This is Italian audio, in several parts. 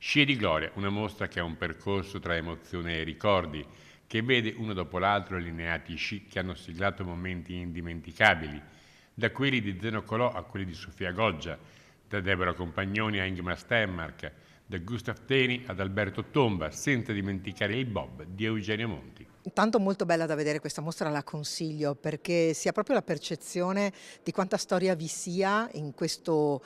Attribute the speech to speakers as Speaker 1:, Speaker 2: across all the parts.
Speaker 1: Scie di Gloria, una mostra che è un percorso tra emozione e ricordi, che vede uno dopo l'altro allineati sci che hanno siglato momenti indimenticabili, da quelli di Zeno Colò a quelli di Sofia Goggia, da Deborah Compagnoni a Ingmar Stenmark, da Gustav Teni ad Alberto Tomba, senza dimenticare il Bob di Eugenio Monti.
Speaker 2: Intanto molto bella da vedere questa mostra, la consiglio perché si ha proprio la percezione di quanta storia vi sia in questo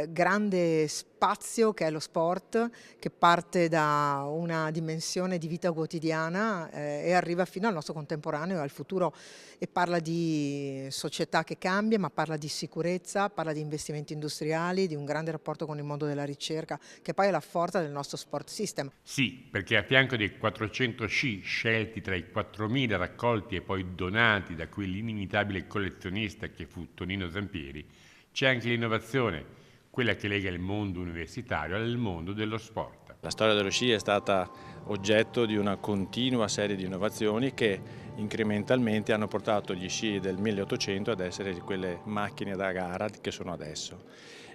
Speaker 2: grande spazio che è lo sport, che parte da una dimensione di vita quotidiana e arriva fino al nostro contemporaneo e al futuro, e parla di società che cambia, ma parla di sicurezza, parla di investimenti industriali, di un grande rapporto con il mondo della ricerca, che poi è la forza del nostro sport system.
Speaker 1: Sì, perché a fianco dei 400 sci scelti tra i 4.000 raccolti e poi donati da quell'inimitabile collezionista che fu Tonino Zampieri, c'è anche l'innovazione, quella che lega il mondo universitario al mondo dello sport.
Speaker 3: La storia dello sci è stata oggetto di una continua serie di innovazioni che incrementalmente hanno portato gli sci del 1800 ad essere quelle macchine da gara che sono adesso,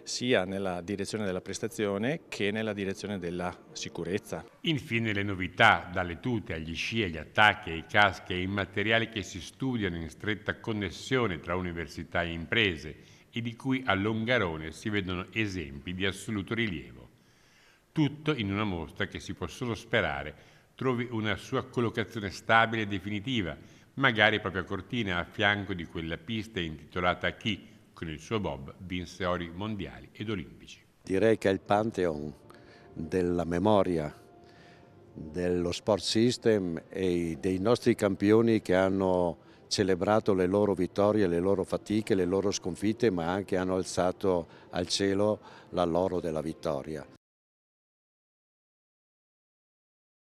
Speaker 3: sia nella direzione della prestazione che nella direzione della sicurezza.
Speaker 1: Infine le novità, dalle tute agli sci, agli attacchi, ai caschi, ai materiali che si studiano in stretta connessione tra università e imprese e di cui a Longarone si vedono esempi di assoluto rilievo. Tutto in una mostra che si può solo sperare trovi una sua collocazione stabile e definitiva, magari proprio a Cortina, a fianco di quella pista intitolata a chi, con il suo Bob, vinse ori mondiali ed olimpici.
Speaker 4: Direi che è il Pantheon della memoria, dello sport system e dei nostri campioni che hanno celebrato le loro vittorie, le loro fatiche, le loro sconfitte, ma anche hanno alzato al cielo la loro della vittoria.